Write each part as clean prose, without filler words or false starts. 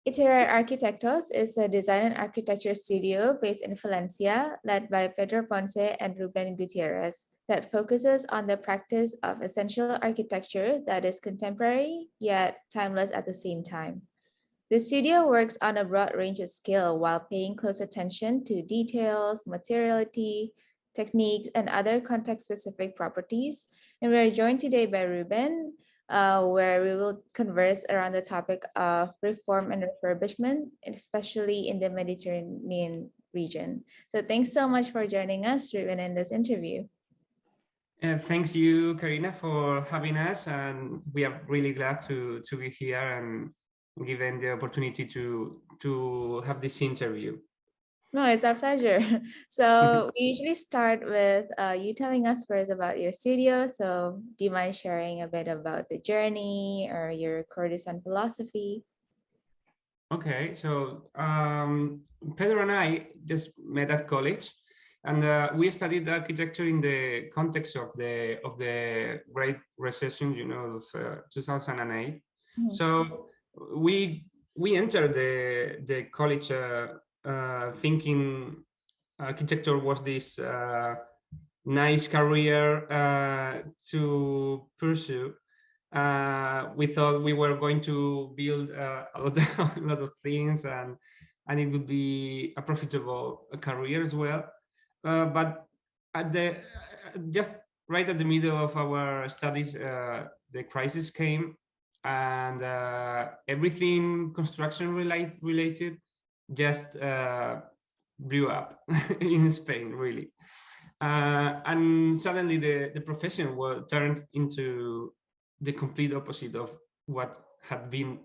Iterare Arquitectos is a design and architecture studio based in Valencia, led by Pedro, Ponce, and Rubén Gutiérrez, that focuses on the practice of essential architecture that is contemporary yet timeless at the same time. The studio works on a broad range of skill while paying close attention to details, materiality, techniques, and other context-specific properties. And we're joined today by Rubén, where we will converse around the topic of reform and refurbishment, especially in the Mediterranean region. So thanks so much for joining us, Rubén, in this interview. Thanks you, Karina, for having us, and we are really glad to be here and given the opportunity to have this interview. No, it's our pleasure. So we usually start with you telling us first about your studio. So do you mind sharing a bit about the journey or your core design philosophy? Okay, so Pedro and I just met at college, and we studied architecture in the context of the Great Recession, of 2008. Mm-hmm. So we entered the college thinking architecture was this nice career to pursue. We thought we were going to build a lot of things, and it would be a profitable career as well. But at just right at the middle of our studies, the crisis came, and everything construction related just blew up in Spain, really. And suddenly the profession turned into the complete opposite of what had been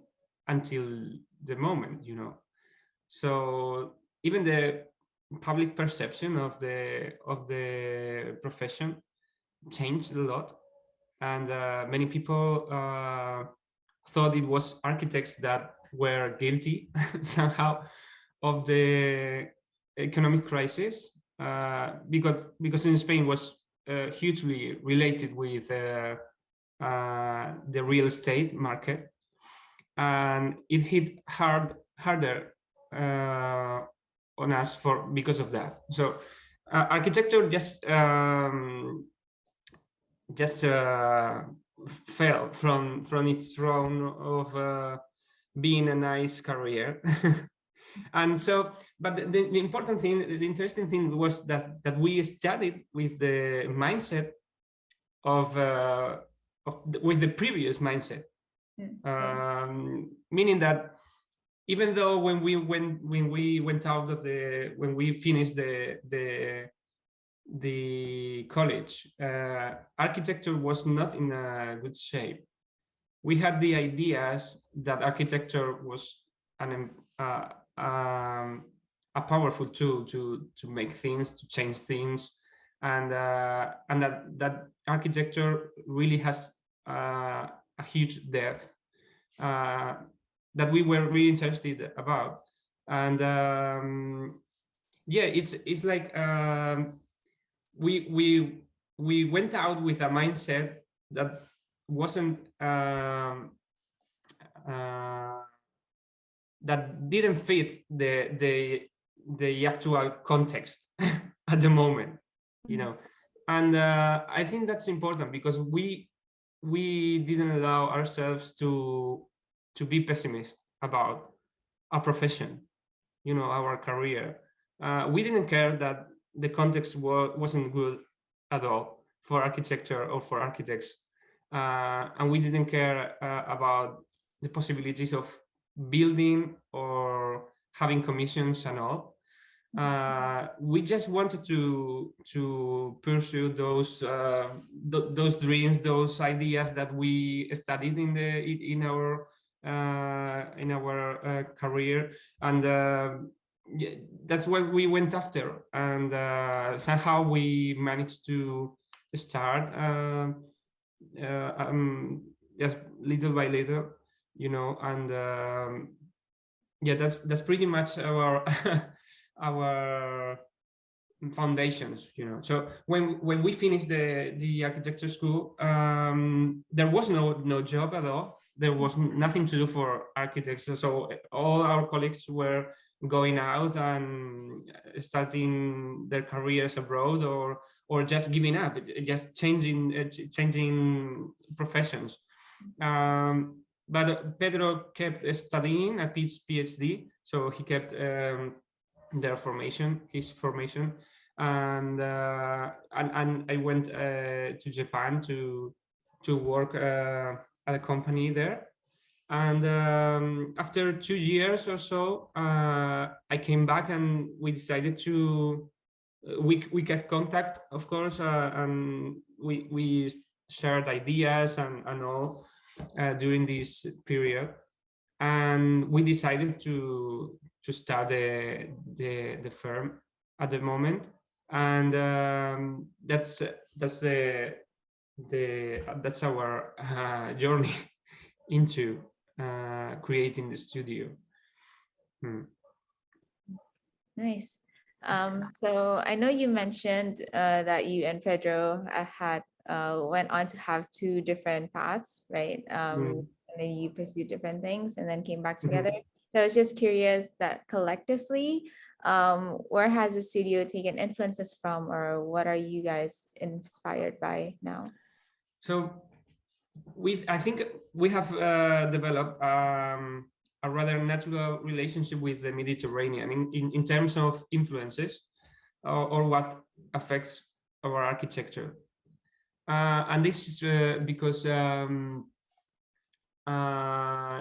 until the moment, So even the public perception of the profession changed a lot, and many people thought it was architects that were guilty somehow of the economic crisis, because in Spain was hugely related with the real estate market, and it hit harder on us because of that. So architecture just fell from its throne of being a nice career. And so, but the important thing, the interesting thing was that we studied with the mindset with the previous mindset, meaning that even though when we finished the college, architecture was not in a good shape. We had the ideas that architecture was a powerful tool to make things, to change things, and that architecture really has a huge depth that we were really interested about. And yeah, it's like we went out with a mindset that wasn't that didn't fit the actual context at the moment, and I think that's important, because we didn't allow ourselves to be pessimist about our profession, our career. We didn't care that the context wasn't good at all for architecture or for architects, and we didn't care about the possibilities of building or having commissions and all. We just wanted to pursue those dreams, those ideas that we studied in our career, and yeah, that's what we went after. And somehow we managed to start just little by little, and yeah, that's pretty much our our foundations, So when we finished the architecture school, there was no job at all. there was nothing to do for architects. So all our colleagues were going out and starting their careers abroad, or just giving up, just changing professions. But Pedro kept studying at his PhD, so he kept his formation, and I went to Japan to work at a company there. And after 2 years or so, I came back, and we decided to we kept contact, of course, and we shared ideas and all during this period, and we decided to start the firm at the moment, and that's our journey into creating the studio. Nice. So I know you mentioned that you and Pedro went on to have two different paths, right? And then you pursued different things and then came back together. So I was just curious that collectively, where has the studio taken influences from, or what are you guys inspired by now? So I think we have developed a rather natural relationship with the Mediterranean in terms of influences or what affects our architecture. And this is because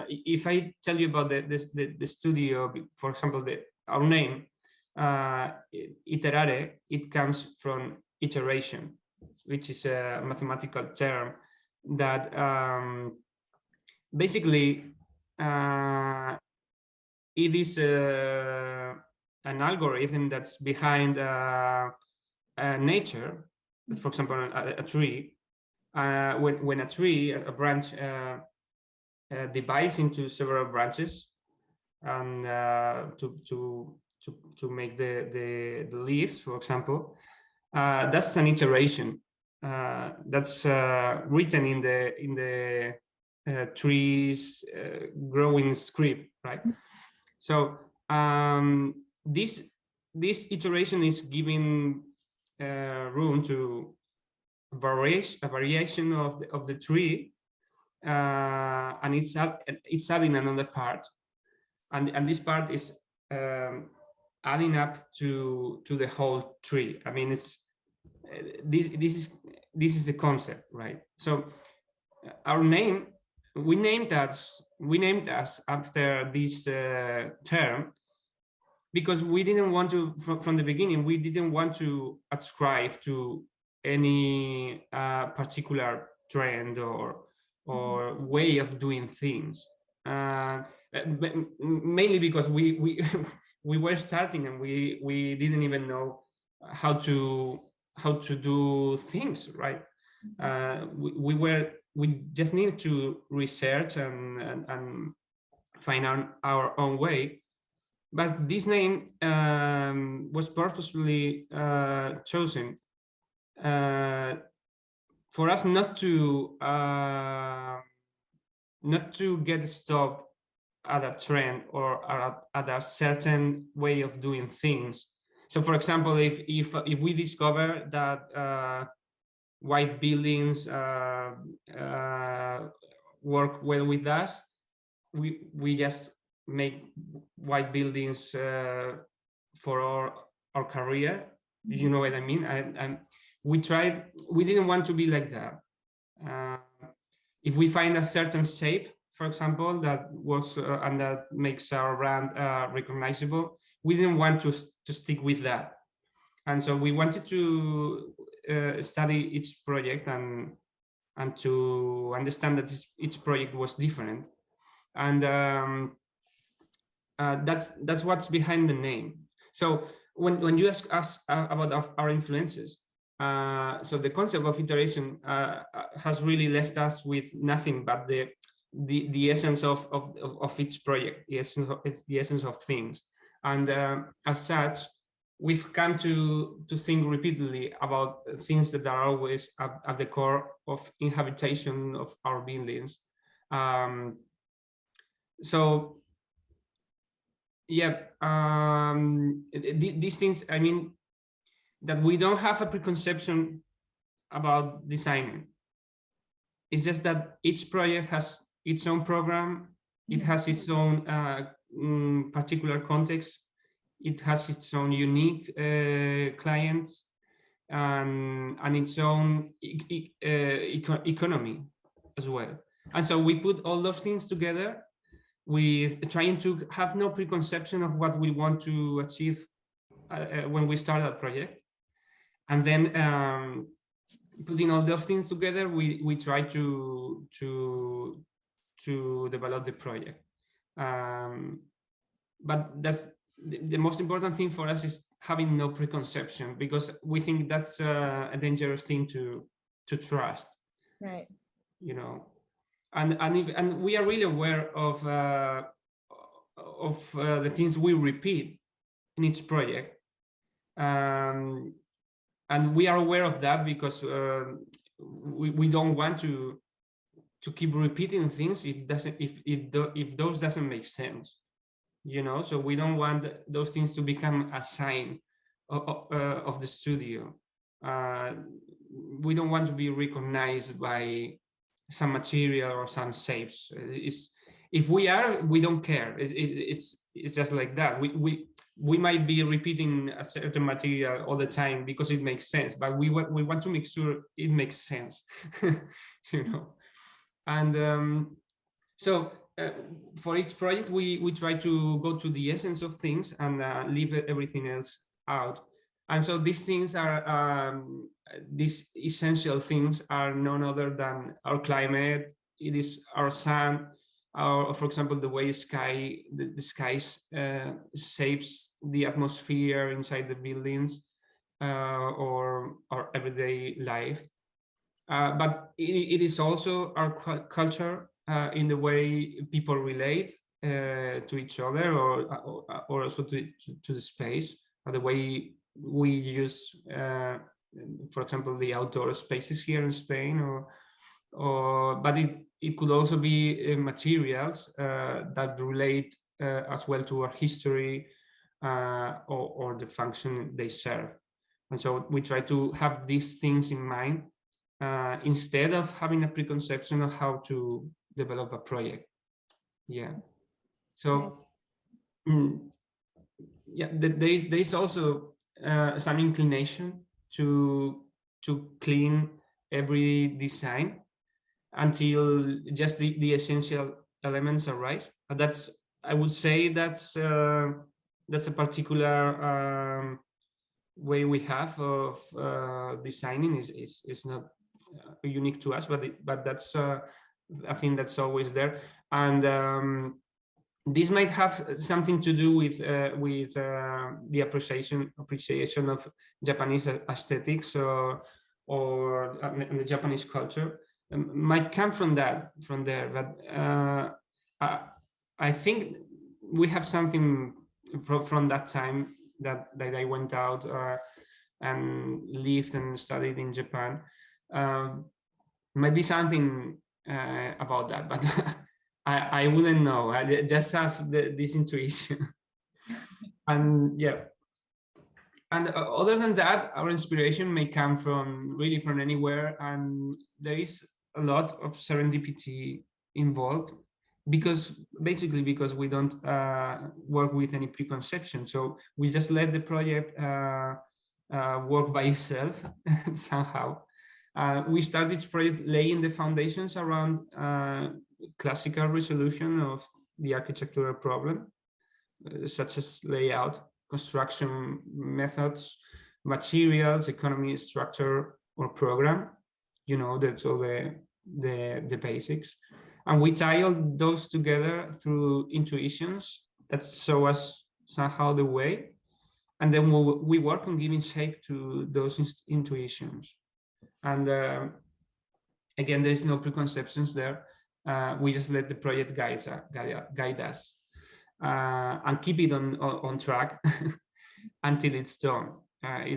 if I tell you about the studio, for example, our name, Iterare, it comes from iteration, which is a mathematical term that basically it is an algorithm that's behind nature. For example, a tree. When a branch divides into several branches, and to make the leaves, for example, that's an iteration. That's written in the trees growing script, right? So this iteration is giving room to a variation of the tree, and it's adding another part, and this part is adding up to the whole tree. I mean, it's this is the concept, right? So our name, we named us after this term because we didn't want to, from the beginning, we didn't want to ascribe to any particular trend or way of doing things, mainly because we we were starting and we didn't even know how to do things, right? We just needed to research and find our own way. But this name was purposefully chosen for us not to get stopped at a trend or at a certain way of doing things. So, for example, if we discover that white buildings work well with us, we just make white buildings for our career. You know what I mean? We didn't want to be like that. If we find a certain shape, for example, that works and that makes our brand recognizable, we didn't want to stick with that. And so we wanted to study each project and to understand that each project was different. And that's what's behind the name. So when you ask us about our influences, so the concept of iteration has really left us with nothing but the essence of each project, the essence of things. And as such, we've come to think repeatedly about things that are always at the core of inhabitation of our buildings. So yeah, these things, I mean, that we don't have a preconception about designing. It's just that each project has its own program, it has its own particular context, it has its own unique clients, and its own economy as well. And so we put all those things together with trying to have no preconception of what we want to achieve when we start a project. And then putting all those things together, we try to develop the project. But that's the most important thing for us, is having no preconception, because we think that's a dangerous thing to trust. Right. You know, and we are really aware of the things we repeat in each project. And we are aware of that because we don't want to keep repeating things if those doesn't make sense, you know. So we don't want those things to become a sign of the studio. We don't want to be recognized by some material or some shapes. If we are, we don't care. It's just like that. We might be repeating a certain material all the time because it makes sense, but we want to make sure it makes sense, you know. And so for each project, we try to go to the essence of things and leave everything else out. And so these things are these essential things are none other than our climate. It is our sun. For example, the way the skies shapes the atmosphere inside the buildings, or our everyday life. But it is also our culture, in the way people relate to each other, or also to the space, or the way we use, for example, the outdoor spaces here in Spain, but it could also be materials that relate as well to our history, or the function they serve. And so we try to have these things in mind, instead of having a preconception of how to develop a project. Yeah. So yeah, there is also some inclination to clean every design until just the essential elements arise. But I would say that's a particular way we have of designing. Is not unique to us, but that's I think that's always there. And this might have something to do with the appreciation of Japanese aesthetics, or the Japanese culture. Might come from there, but I think we have something from that time that I went out and lived and studied in Japan. Might be something about that, but I wouldn't know. I just have this intuition. And yeah, and other than that, our inspiration may come from anywhere, and there is a lot of serendipity involved, because we don't work with any preconception. So we just let the project work by itself somehow. We started each project laying the foundations around classical resolution of the architectural problem, such as layout, construction methods, materials, economy, structure, or program. You know, that's all the basics. And we tie all those together through intuitions that show us somehow the way. And then we work on giving shape to those intuitions. And again, there's no preconceptions there. We just let the project guide us, and keep it on track until it's done. I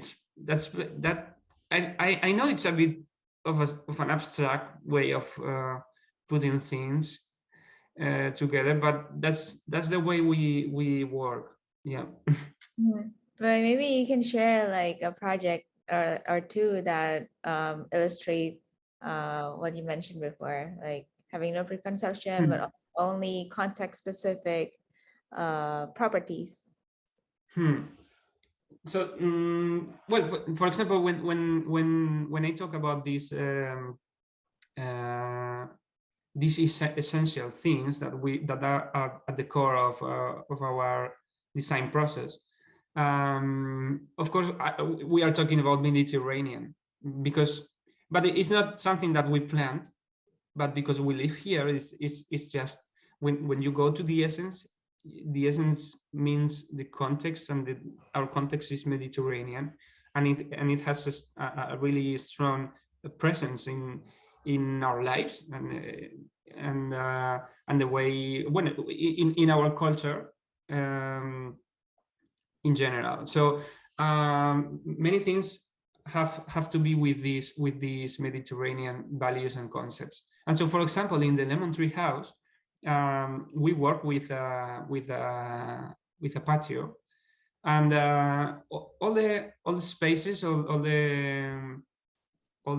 know it's a bit of an abstract way of putting things together, but that's the way we work. Yeah. Mhm. But maybe you can share like a project or two that illustrate what you mentioned before, like having no preconception, but only context specific properties. So, well, for example, when I talk about these essential things that are at the core of our design process, of course, we are talking about Mediterranean but it's not something that we planned, but because we live here, it's just when you go to the essence means the context, and our context is Mediterranean, and it has a really strong presence in our lives, and the way when in our culture in general. So many things have to be with these Mediterranean values and concepts. And so, for example, in the Lemon Tree House, we work with a patio, and all the spaces, all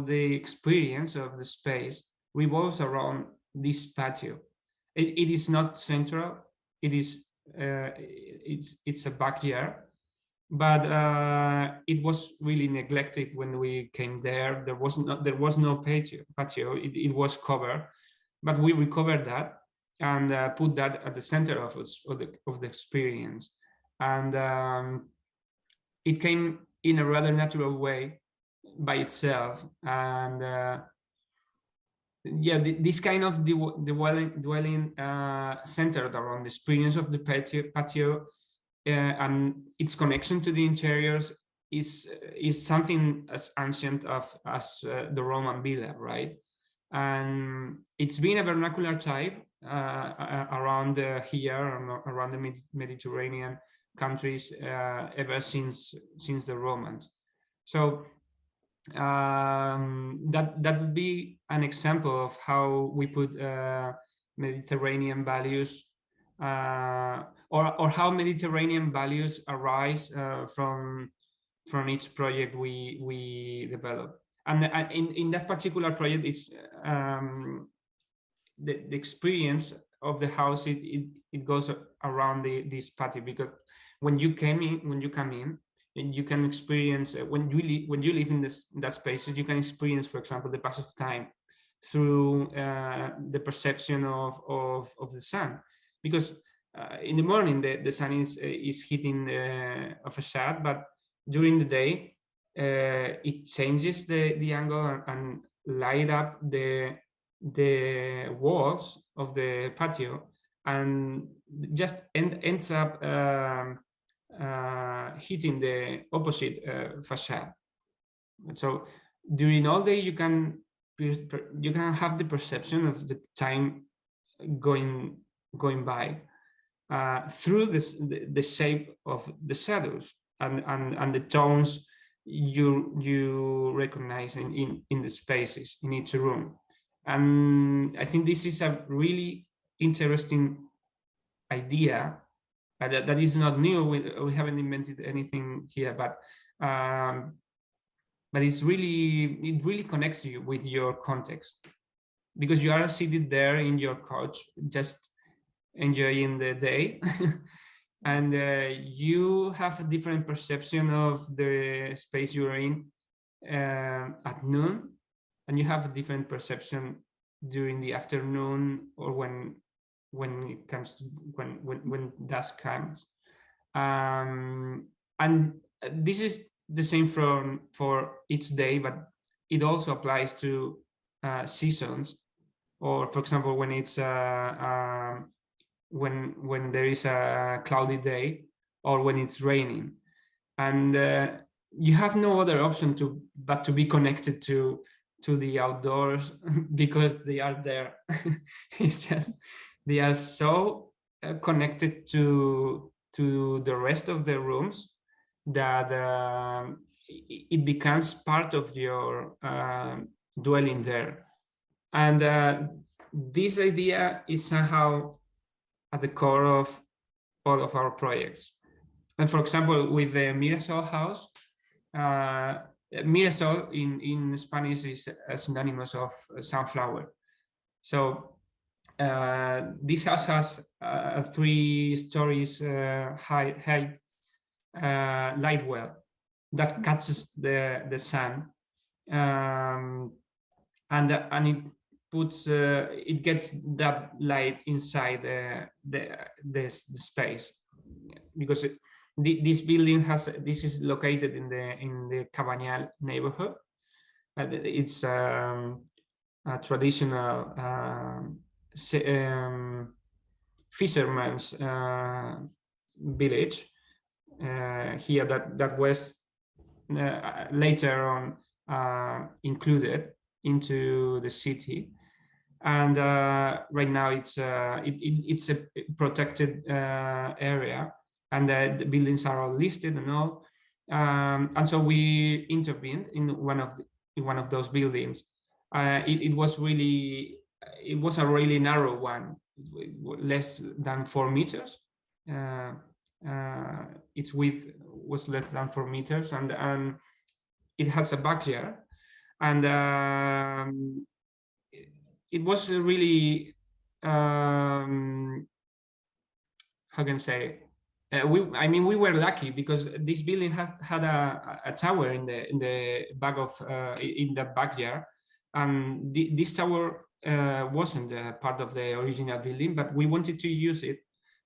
the experience of the space revolves around this patio. It is not central. It is it's a backyard, but it was really neglected when we came there. There was no patio. It was covered, but we recovered that and put that at the center of the experience, and it came in a rather natural way by itself. And yeah, this kind of dwelling centered around the experience of the patio and its connection to the interiors is something as ancient as the Roman villa, right? And it's been a vernacular type around here, around the Mediterranean countries ever since the Romans. So that would be an example of how we put Mediterranean values, or how Mediterranean values arise from each project we develop. And in that particular project, it's the experience of the house. It goes around this patio, because when you come in, and you can experience when you live in that spaces, you can experience, for example, the pass of time through the perception of the sun, because in the morning the sun is hitting a facade, but during the day it changes the angle and light up the walls of the patio, and just ends up hitting the opposite facade. So during all day you can have the perception of the time going by through the shape of the shadows and the tones you recognize in the spaces in each room. And I think this is a really interesting idea that is not new. We haven't invented anything here, but it really connects you with your context, because you are seated there in your couch just enjoying the day and you have a different perception of the space you're in at noon, and you have a different perception during the afternoon, or when it comes to when dusk comes. And this is the same for each day, but it also applies to seasons, or for example when it's when there is a cloudy day, or when it's raining, and you have no other option but to be connected to the outdoors because they are there. It's just they are so connected to the rest of the rooms that it becomes part of your dwelling there. And this idea is somehow at the core of all of our projects. And for example, with the Mirasol House, Mirasol in Spanish is synonymous of sunflower. So this house has 3 stories height light well that catches the sun, and it puts it gets that light inside the space, because this building this is located in the Cabanyal neighborhood. It's a traditional fisherman's village here that was later on included into the city, and right now it's a protected area, and the buildings are all listed and all, and so we intervened in one of those buildings. It was a really narrow one, less than 4 meters. Its width was less than 4 meters, and it has a backyard, and it was really how can I say, we were lucky because this building had a tower in the back of in that backyard, and this tower wasn't part of the original building, but we wanted to use it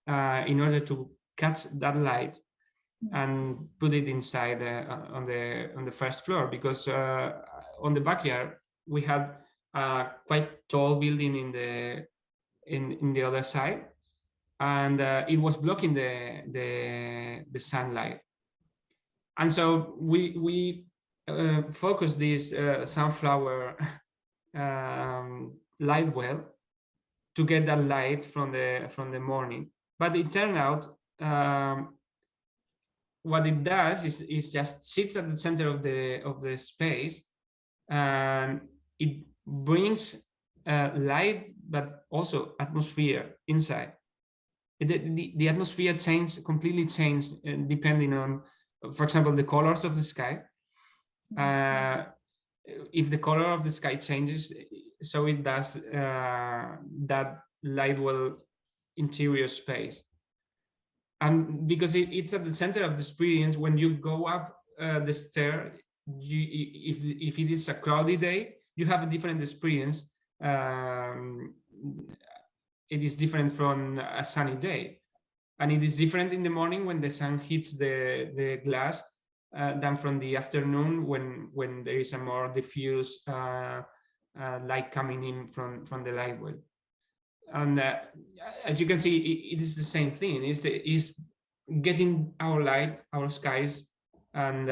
in order to catch that light and put it inside on the first floor, because on the backyard we had a quite tall building in the other side, and it was blocking the sunlight, and so we focused this sunflower light well to get that light from the morning. But it turned out what it does is just sits at the center of the space, and it brings light, but also atmosphere inside. The atmosphere completely changed depending on, for example, the colors of the sky. If the color of the sky changes, so it does that light well interior space. And because it's at the center of the experience, when you go up the stair, if it is a cloudy day, you have a different experience. It is different from a sunny day, and it is different in the morning when the sun hits the glass than from the afternoon when there is a more diffuse light coming in from the light well. And as you can see, it is the same thing. It's getting our light, our skies, and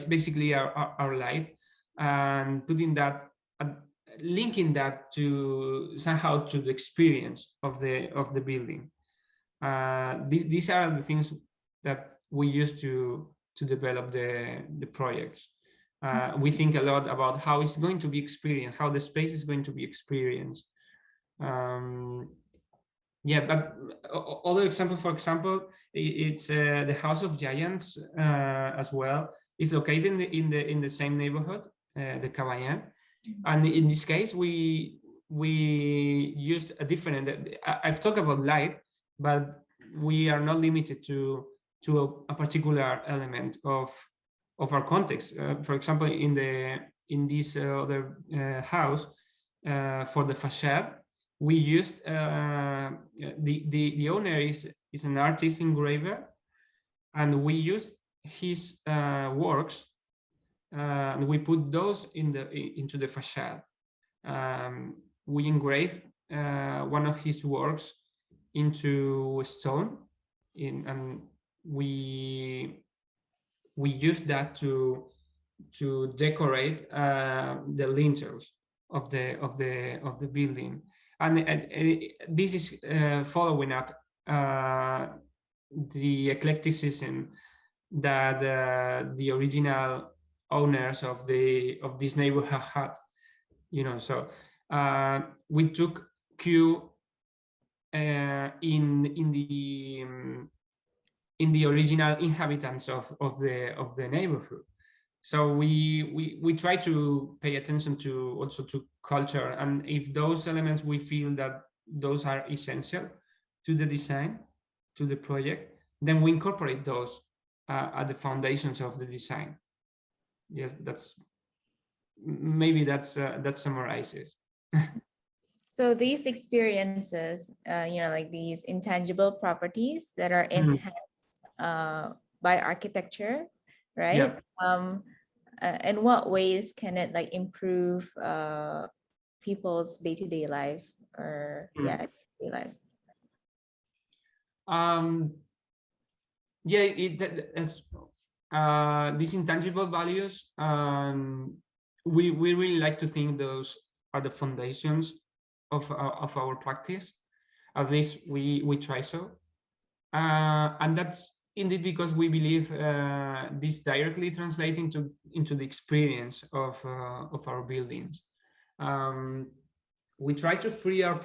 basically our light, and putting that, linking that to somehow to the experience of the building. These are the things that we use to develop the projects. We think a lot about how it's going to be experienced, how the space is going to be experienced. But other example, for example, it's the House of Giants as well. It's located in the same neighborhood, the Cabanyal, and in this case we used a different. I've talked about light, but we are not limited to a particular element of our context. For example, in this other house, for the facade, we used the owner is an artist engraver, and we used his works, and we put those into the facade. We engraved one of his works into stone, and we used that to decorate the lintels of the building. And this is following up the eclecticism that the original owners of this neighborhood had, so we took cue in the original inhabitants of the neighborhood. So we try to pay attention to also to culture, and if those elements we feel that those are essential to the design, to the project, then we incorporate those at the foundations of the design. Yes, that summarizes. So these experiences, like these intangible properties that are enhanced by architecture, right? Yeah. In what ways can it like improve people's day-to-day life or day life? Yeah, it's these intangible values. We really like to think those are the foundations of our practice. At least we try so, and that's indeed because we believe this directly translating into the experience of our buildings. We try to free our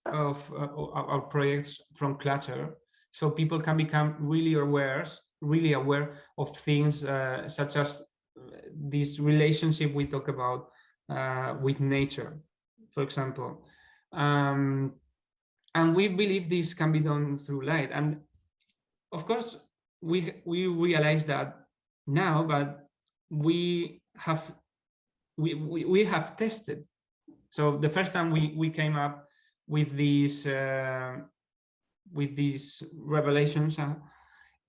our projects from clutter, so people can become really aware of things such as this relationship we talk about with nature, for example. And we believe this can be done through light. And of course, we realize that now, but we have we have tested. So the first time we came up with these revelations,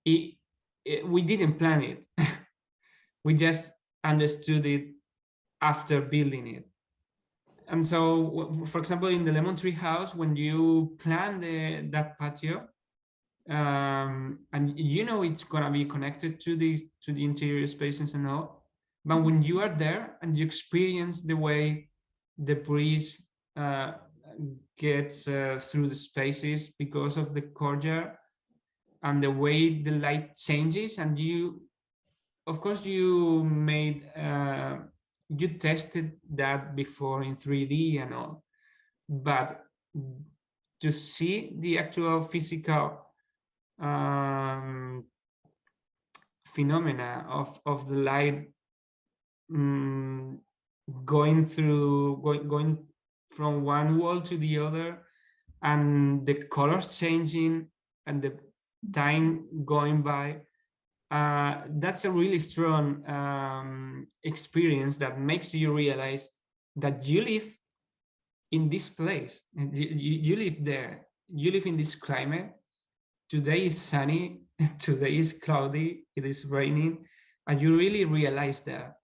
we didn't plan it. We just understood it after building it. And so, for example, in the lemon tree house, when you plan that patio, and you know it's gonna be connected to the interior spaces and all, but when you are there and you experience the way the breeze gets through the spaces because of the courtyard and the way the light changes, and you, of course, you tested that before in 3D and all, but to see the actual physical phenomena of the light going from one wall to the other, and the colors changing and the time going by, that's a really strong experience that makes you realize that you live in this place. You live there, you live in this climate. Today is sunny, today is cloudy, it is raining, and you really realize that.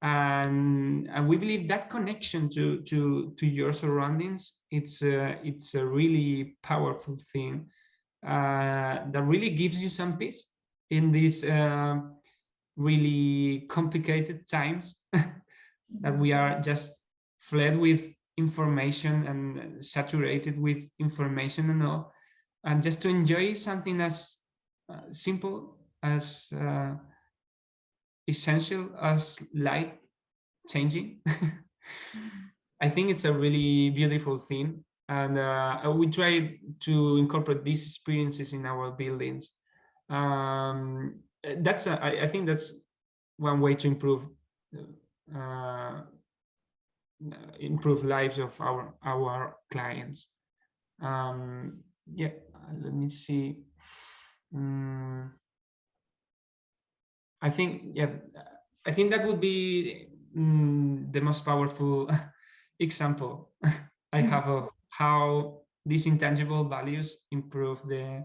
And we believe that connection to your surroundings, it's a really powerful thing that really gives you some peace in these really complicated times that we are just flooded with information and saturated with information and all, and just to enjoy something as simple as essential as light changing. I think it's a really beautiful thing, and we try to incorporate these experiences in our buildings. I think that's one way to uh, improve lives of our clients. Yeah, let me see. I think that would be the most powerful example I have of how these intangible values improve the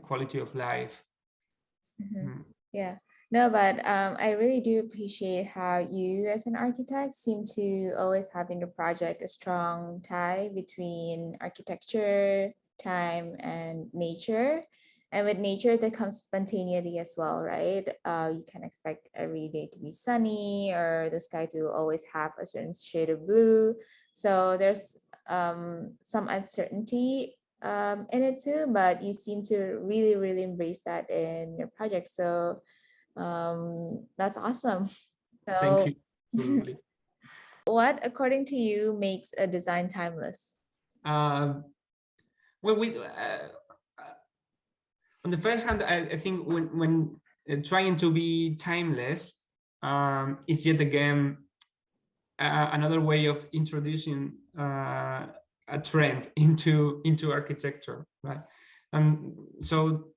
quality of life. Yeah, no, but I really do appreciate how you as an architect seem to always have in the project a strong tie between architecture, time, and nature. And with nature, there comes spontaneity as well, right? You can expect every day to be sunny or the sky to always have a certain shade of blue. So there's some uncertainty in it too, but you seem to really, really embrace that in your project. So that's awesome. Thank So you. Absolutely. What, according to you, makes a design timeless? Well, on the first hand, I think when trying to be timeless, it's yet again another way of introducing a trend into architecture, right? And so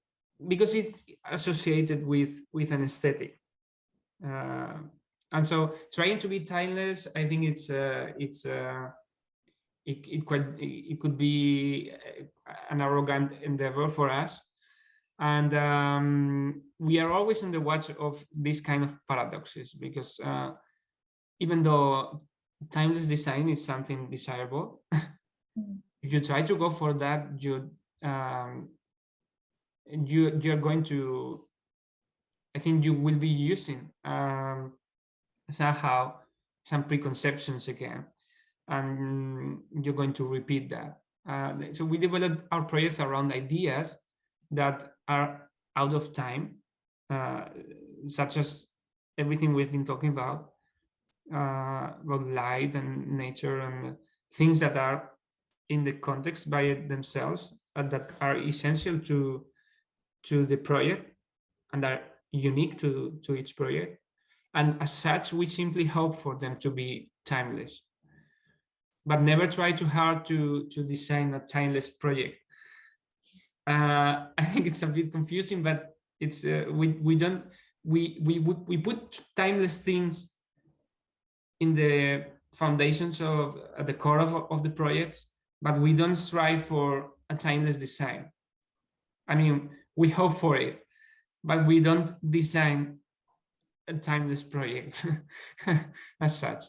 because it's associated with an aesthetic, and so trying to be timeless, I think it could be an arrogant endeavor for us. And we are always on the watch of these kind of paradoxes, because even though timeless design is something desirable, if you try to go for that, you're going to, I think you will be using somehow some preconceptions again, and you're going to repeat that. So we developed our projects around ideas that are out of time, such as everything we've been talking about light and nature and things that are in the context by themselves, that are essential to the project and are unique to each project. And as such, we simply hope for them to be timeless, but never try too hard to design a timeless project. I think it's a bit confusing, but it's we put timeless things in the foundations of at the core of the projects, but we don't strive for a timeless design. I mean, we hope for it, but we don't design a timeless project as such,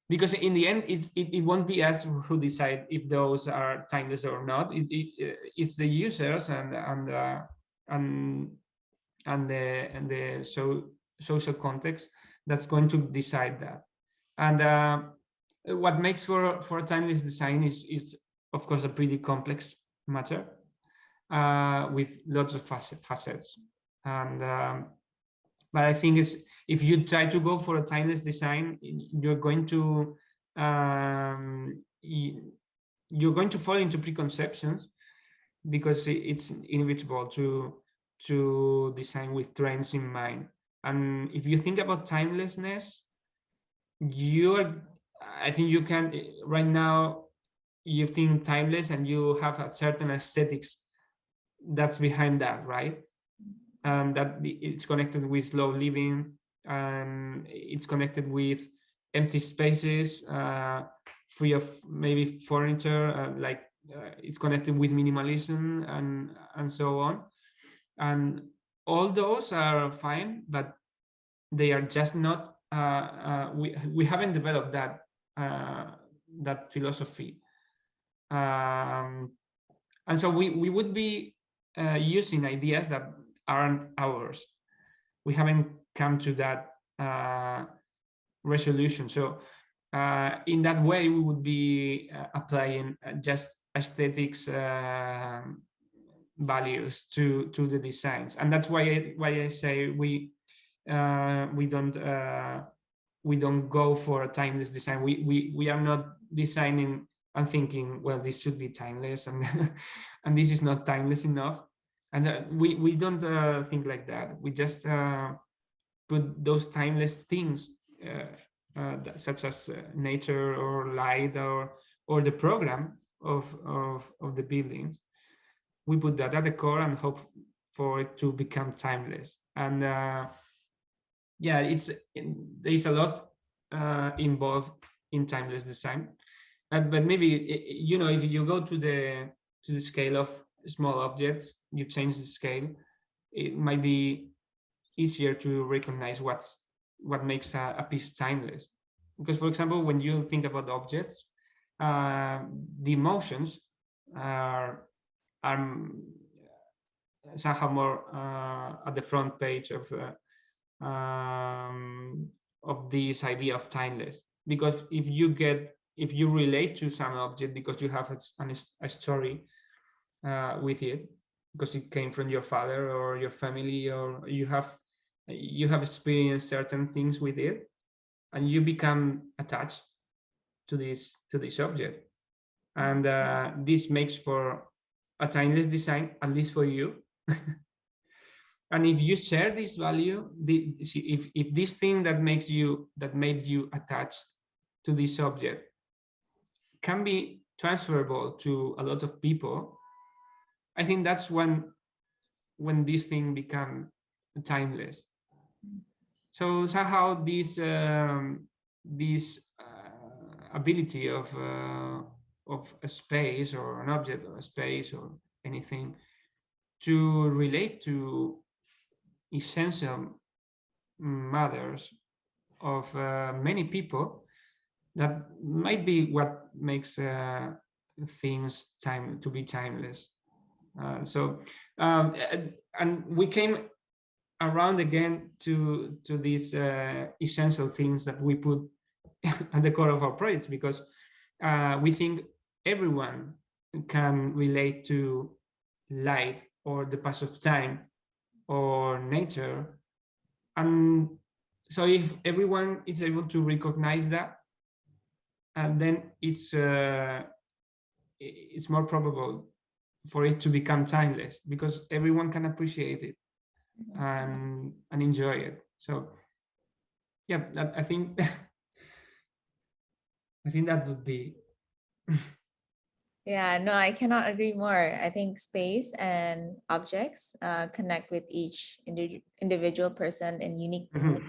because in the end, it won't be us who decide if those are timeless or not. It's the users and the social context that's going to decide that. And what makes for a timeless design is of course a pretty complex matter with lots of facets. And but I think if you try to go for a timeless design, you're going to fall into preconceptions, because it's inevitable to design with trends in mind. And if you think about timelessness, I think you can right now, you think timeless and you have a certain aesthetics that's behind that, right? And that it's connected with slow living, and it's connected with empty spaces, free of maybe furniture, it's connected with minimalism and so on. And all those are fine, but they are just not we haven't developed that philosophy, and so we would be using ideas that aren't ours. We haven't come to that resolution. So in that way, we would be applying just aesthetics values to the designs, and that's why I say we don't go for a timeless design. We are not designing and thinking, well, this should be timeless, and and this is not timeless enough. And we don't think like that. We just put those timeless things, such as nature or light or the program of the buildings. We put that at the core and hope for it to become timeless. And yeah, there's a lot involved in timeless design. But maybe if you go to the scale of small objects, you change the scale, it might be easier to recognize what makes a piece timeless. Because, for example, when you think about objects, the emotions are somehow more at the front page of this idea of timeless. Because if you relate to some object because you have a story with it, because it came from your father or your family, or you have experienced certain things with it, and you become attached to this object. And this makes for a timeless design, at least for you. And if you share this value, if this thing that made you attached to this object can be transferable to a lot of people, I think that's when this thing become timeless. So somehow this ability of a space or an object or a space or anything to relate to essential matters of many people, that might be what makes things to be timeless. And we came around again to these essential things that we put at the core of our projects, because we think everyone can relate to light or the pass of time or nature. And so if everyone is able to recognize that, and then it's more probable for it to become timeless, because everyone can appreciate it and enjoy it. So yeah, I think that would be. Yeah, no, I cannot agree more. I think space and objects connect with each individual person in unique ways,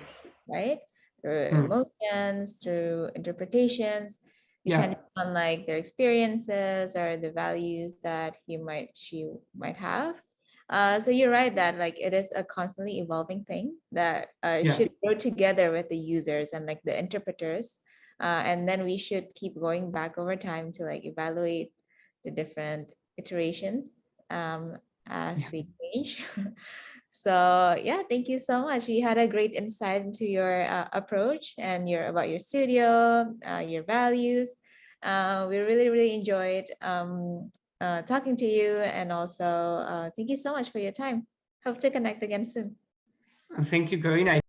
right? Through emotions, through interpretations, depending on like their experiences or the values that she might have. So you're right that like it is a constantly evolving thing that should grow together with the users and like the interpreters. And then we should keep going back over time to like evaluate the different iterations as they change. So yeah, thank you so much. We had a great insight into your approach and about your studio, your values. We really enjoyed talking to you, and also thank you so much for your time. Hope to connect again soon. Thank you, Karina.